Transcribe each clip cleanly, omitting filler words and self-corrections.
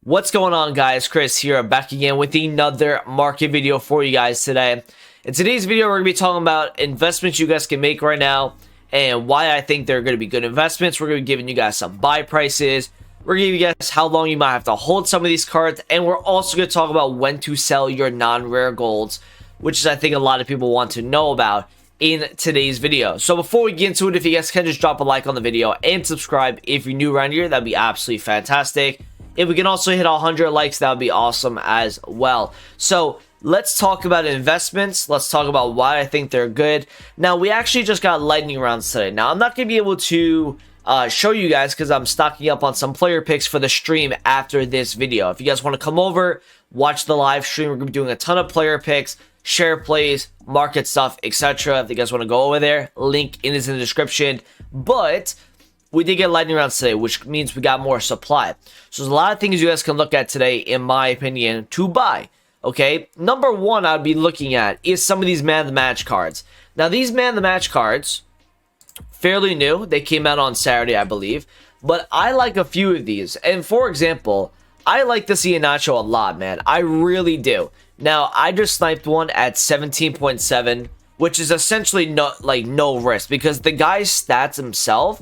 What's going on, guys? Chris here. I'm back again with another market video for you guys today. In today's video, we're going to be talking about investments you guys can make right now and why I think they're going to be good investments. We're going to be giving you guys some buy prices. We're going to give you guys how long you might have to hold some of these cards, and we're also going to talk about when to sell your non-rare golds, which is I think a lot of people want to know about in today's video. So before we get into it, if you guys can just drop a like on the video and subscribe if you're new around here, that'd be absolutely fantastic. If we can also hit 100 likes, that would be awesome as well. So let's talk about investments. Let's talk about why I think they're good. Now, we actually just got lightning rounds today. Now, I'm not going to be able to show you guys because I'm stocking up on some player picks for the stream after this video. If you guys want to come over, watch the live stream, we're going to be doing a ton of player picks, share plays, market stuff, etc. If you guys want to go over there, link is in the description. But we did get lightning rounds today, which means we got more supply. So there's a lot of things you guys can look at today, in my opinion, to buy. Okay, number one I'd be looking at is some of these man of the match cards. Now, these man of the match cards, fairly new. They came out on Saturday, I believe. But I like a few of these. And for example, I like the Iheanacho a lot, man. I really do. Now, I just sniped one at 17.7, which is essentially no risk, because the guy's stats himself,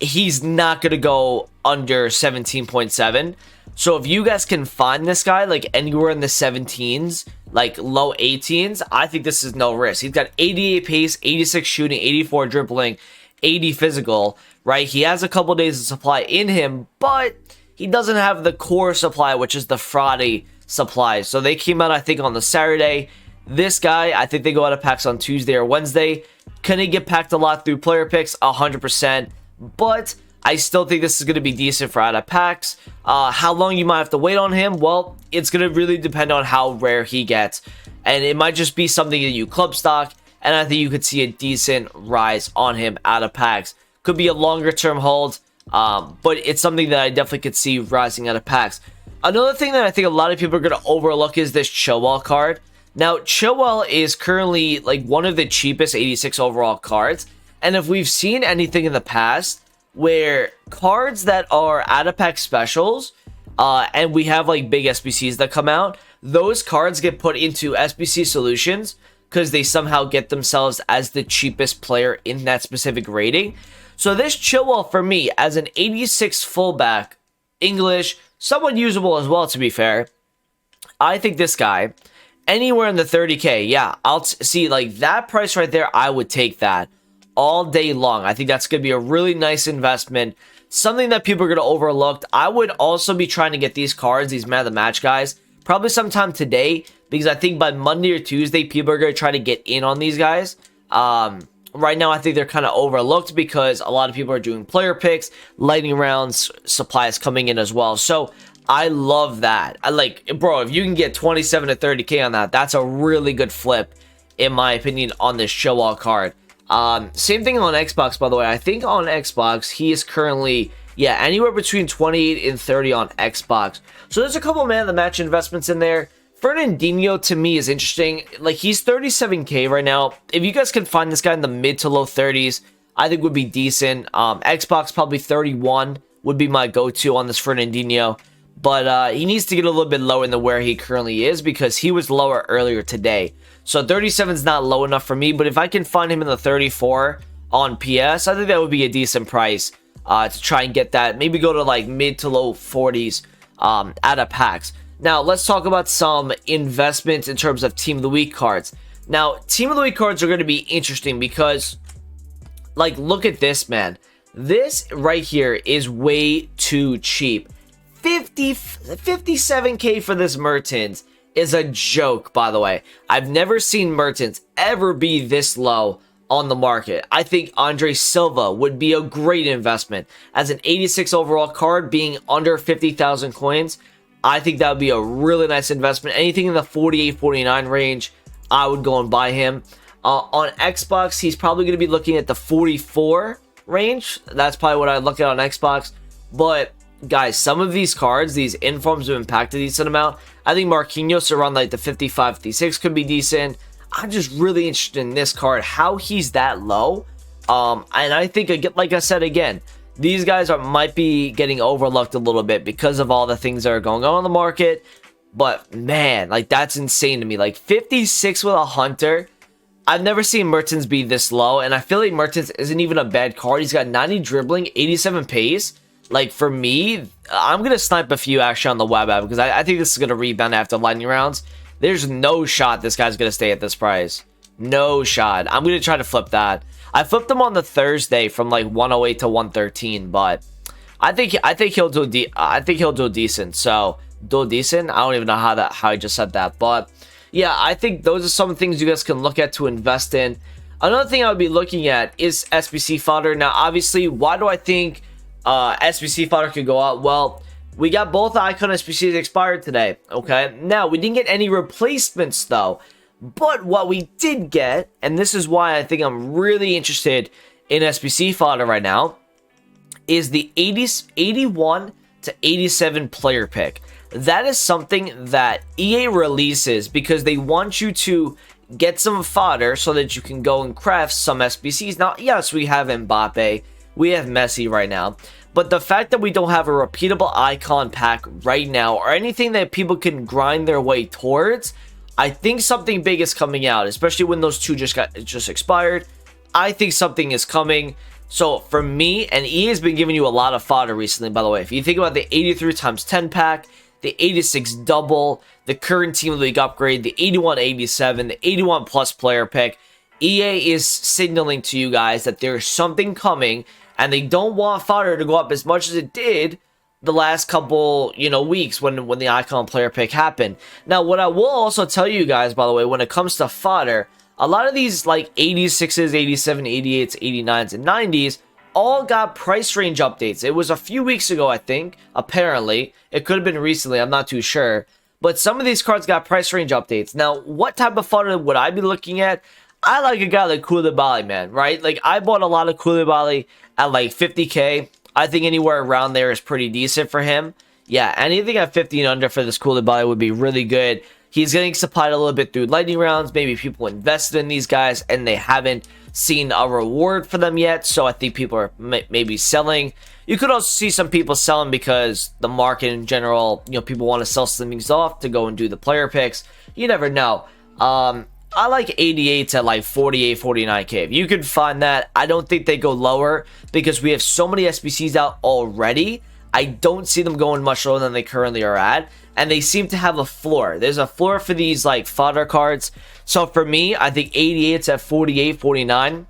he's not going to go under 17.7. So if you guys can find this guy like anywhere in the 17s, like low 18s, I think this is no risk. He's got 88 pace, 86 shooting, 84 dribbling, 80 physical, right? He has a couple days of supply in him, but he doesn't have the core supply, which is the Friday supply. So they came out, I think, on the Saturday. This guy, I think they go out of packs on Tuesday or Wednesday. Can he get packed a lot through player picks? 100%. But I still think this is going to be decent for out of packs. How long you might have to wait on him? Well, it's going to really depend on how rare he gets. And it might just be something that you club stock. And I think you could see a decent rise on him out of packs. Could be a longer term hold. But it's something that I definitely could see rising out of packs. Another thing that I think a lot of people are going to overlook is this Chilwell card. Now, Chilwell is currently like one of the cheapest 86 overall cards. And if we've seen anything in the past where cards that are out of pack specials, and we have like big SBCs that come out, those cards get put into SBC solutions because they somehow get themselves as the cheapest player in that specific rating. So this Chilwell, for me, as an 86 fullback, English, somewhat usable as well, to be fair, I think this guy, anywhere in the 30K, yeah, I'll see like that price right there, I would take that all day long. I think that's going to be a really nice investment. Something that people are going to overlook. I would also be trying to get these cards, these man of the match guys, probably sometime today, because I think by Monday or Tuesday, people are going to try to get in on these guys. Right now, I think they're kind of overlooked because a lot of people are doing player picks, lightning rounds, supplies coming in as well. So I love that. I like, bro, if you can get 27 to 30K on that, that's a really good flip, in my opinion, on this Chilwell card. Same thing on Xbox, by the way. I think on Xbox, he is currently, yeah, anywhere between 28 and 30 on Xbox. So there's a couple man of the match investments in there. Fernandinho, to me, is interesting. Like, he's 37K right now. If you guys can find this guy in the mid to low 30s, I think would be decent. Xbox, probably 31 would be my go-to on this Fernandinho. But he needs to get a little bit lower than where he currently is, because he was lower earlier today. So 37 is not low enough for me, but if I can find him in the 34 on PS, I think that would be a decent price to try and get that. Maybe go to like mid to low 40s out of packs. Now, let's talk about some investments in terms of Team of the Week cards. Now, Team of the Week cards are going to be interesting because, like, look at this, man. This right here is way too cheap. 57K for this Mertens is a joke, by the way. I've never seen Mertens ever be this low on the market. I think Andre Silva would be a great investment. As an 86 overall card, being under 50,000 coins, I think that would be a really nice investment. Anything in the 48, 49 range, I would go and buy him. On Xbox, he's probably going to be looking at the 44 range. That's probably what I look at on Xbox. But guys, some of these cards, these informs have impacted a decent amount. I think Marquinhos around like the 55, 56 could be decent. I'm just really interested in this card, how he's that low. And I think, like I said again, these guys might be getting overlooked a little bit because of all the things that are going on in the market. But man, like, that's insane to me. Like 56 with a Hunter. I've never seen Mertens be this low, and I feel like Mertens isn't even a bad card. He's got 90 dribbling, 87 pace. Like, for me, I'm going to snipe a few actually on the web app because I think this is going to rebound after lightning rounds. There's no shot this guy's going to stay at this price. No shot. I'm going to try to flip that. I flipped him on the Thursday from like 108 to 113, but I think he'll do decent. So, do decent. I don't even know how I just said that, but yeah, I think those are some things you guys can look at to invest in. Another thing I would be looking at is SBC fodder. Now, obviously, why do I think SBC fodder could go out? Well, we got both icon SBCs expired today. Okay, now we didn't get any replacements though, but what we did get, and this is why I think I'm really interested in SBC fodder right now, is the 81 to 87 player pick. That is something that EA releases because they want you to get some fodder so that you can go and craft some SBCs. Now, yes, we have Mbappe, we have Messi right now, but the fact that we don't have a repeatable icon pack right now or anything that people can grind their way towards, I think something big is coming out, especially when those two just expired. I think something is coming. So for me, and EA has been giving you a lot of fodder recently, by the way. If you think about the 83 times 10 pack, the 86 double, the current Team League upgrade, the 81-87, the 81 plus player pick, EA is signaling to you guys that there's something coming, and they don't want fodder to go up as much as it did the last couple, weeks when the icon player pick happened. Now, what I will also tell you guys, by the way, when it comes to fodder, a lot of these like 86s, 87, 88s, 89s, and 90s all got price range updates. It was a few weeks ago, I think, apparently. It could have been recently, I'm not too sure. But some of these cards got price range updates. Now, what type of fodder would I be looking at? I like a guy like Koulibaly, man, right? Like, I bought a lot of Koulibaly at like 50k. I think anywhere around there is pretty decent for him. Yeah, anything at 50 and under for this Koulibaly would be really good. He's getting supplied a little bit through lightning rounds. Maybe people invested in these guys and they haven't seen a reward for them yet. So I think people are maybe selling. You could also see some people selling because the market in general, people want to sell some things off to go and do the player picks. You never know. I like 88 at like 48, 49k. If you could find that, I don't think they go lower because we have so many SBCs out already. I don't see them going much lower than they currently are at. And they seem to have a floor. There's a floor for these like fodder cards. So for me, I think 88s at 48, 49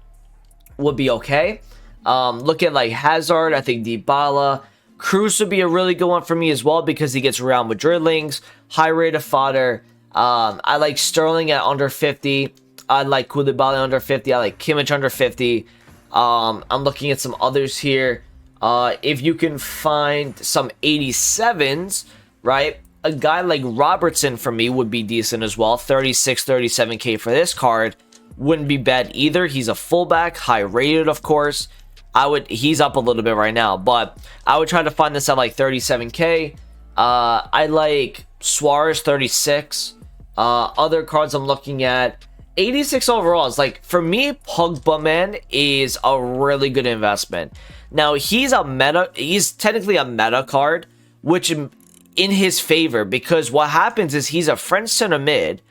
would be okay. Look at like Hazard. I think Dybala. Cruz would be a really good one for me as well because he gets around with dribblings. High rate of fodder. I like Sterling at under 50. I like Koulibaly under 50. I like Kimmich under 50. I'm looking at some others here. If you can find some 87s, right? A guy like Robertson for me would be decent as well. 36, 37k for this card wouldn't be bad either. He's a fullback, high rated, of course. He's up a little bit right now, but I would try to find this at like 37k. I like Suarez 36. Other cards I'm looking at, 86 overall is like, for me, Pogba, man, is a really good investment. Now, he's technically a meta card, which in his favor, because what happens is he's a French center mid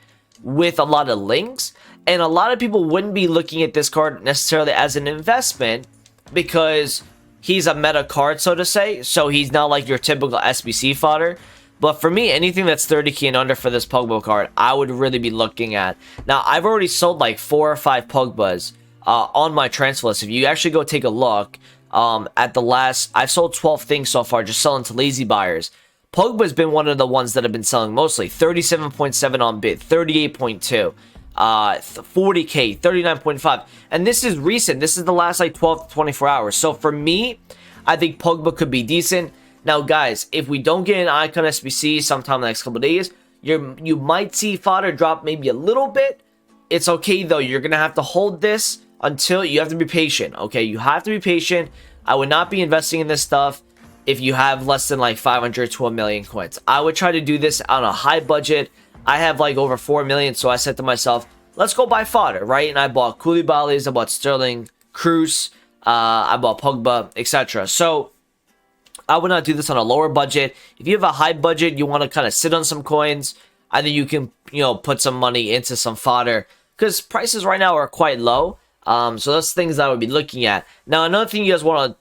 with a lot of links, and a lot of people wouldn't be looking at this card necessarily as an investment because he's a meta card, so to say, so he's not like your typical SBC fodder. But for me, anything that's 30k and under for this Pogba card, I would really be looking at. Now, I've already sold like 4 or 5 Pogbas on my transfer list. If you actually go take a look at the last, I've sold 12 things so far, just selling to lazy buyers. Pogba's been one of the ones that have been selling mostly. 37.7 on bid, 38.2, 40k, 39.5. And this is recent. This is the last like 12 to 24 hours. So for me, I think Pogba could be decent. Now, guys, if we don't get an icon SBC sometime in the next couple days, you might see fodder drop maybe a little bit. It's okay, though. You're going to have to hold this until you have to be patient, okay? You have to be patient. I would not be investing in this stuff if you have less than like 500 to a million coins. I would try to do this on a high budget. I have like over 4 million, so I said to myself, let's go buy fodder, right? And I bought Koulibaly's, I bought Sterling, Cruz, I bought Pogba, etc. So I would not do this on a lower budget. If you have a high budget, you want to kind of sit on some coins, I think you can, put some money into some fodder because prices right now are quite low. So that's things that I would be looking at. Now, another thing you guys want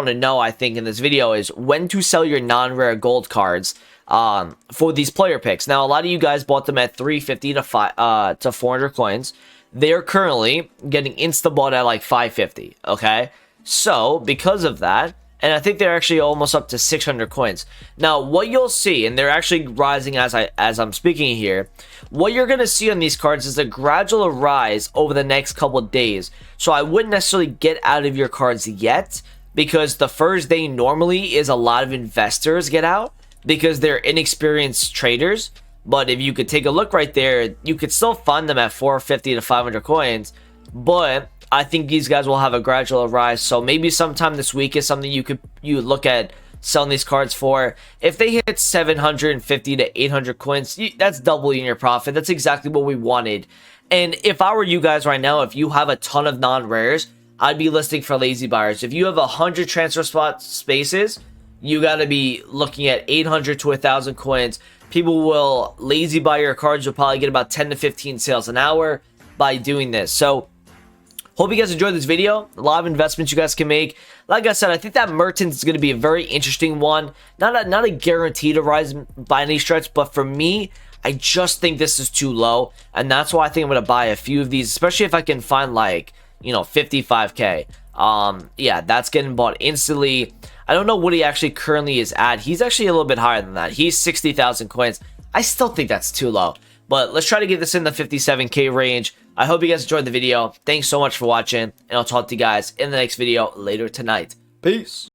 to know, I think, in this video is when to sell your non-rare gold cards for these player picks. Now, a lot of you guys bought them at 350 to 400 coins. They're currently getting insta-bought at like 550, okay? So, because of that, and I think they're actually almost up to 600 coins. Now, what you'll see, and they're actually rising as I'm speaking here, what you're going to see on these cards is a gradual rise over the next couple of days. So I wouldn't necessarily get out of your cards yet, because the first day normally is a lot of investors get out because they're inexperienced traders. But if you could take a look right there, you could still find them at 450 to 500 coins, but I think these guys will have a gradual rise. So maybe sometime this week is something you look at selling these cards for. If they hit 750 to 800 coins, that's doubling your profit. That's exactly what we wanted. And if I were you guys right now, if you have a ton of non-rares, I'd be listing for lazy buyers. If you have 100 transfer spot spaces, you got to be looking at 800 to 1,000 coins. People will lazy buy your cards. You'll probably get about 10 to 15 sales an hour by doing this. So hope you guys enjoyed this video. A lot of investments you guys can make. Like I said, I think that Mertens is going to be a very interesting one. Not a guarantee to rise by any stretch, but for me, I just think this is too low. And that's why I think I'm going to buy a few of these, especially if I can find like, 55k. Yeah, that's getting bought instantly. I don't know what he actually currently is at. He's actually a little bit higher than that. He's 60,000 coins. I still think that's too low. But let's try to get this in the 57k range. I hope you guys enjoyed the video. Thanks so much for watching, and I'll talk to you guys in the next video later tonight. Peace.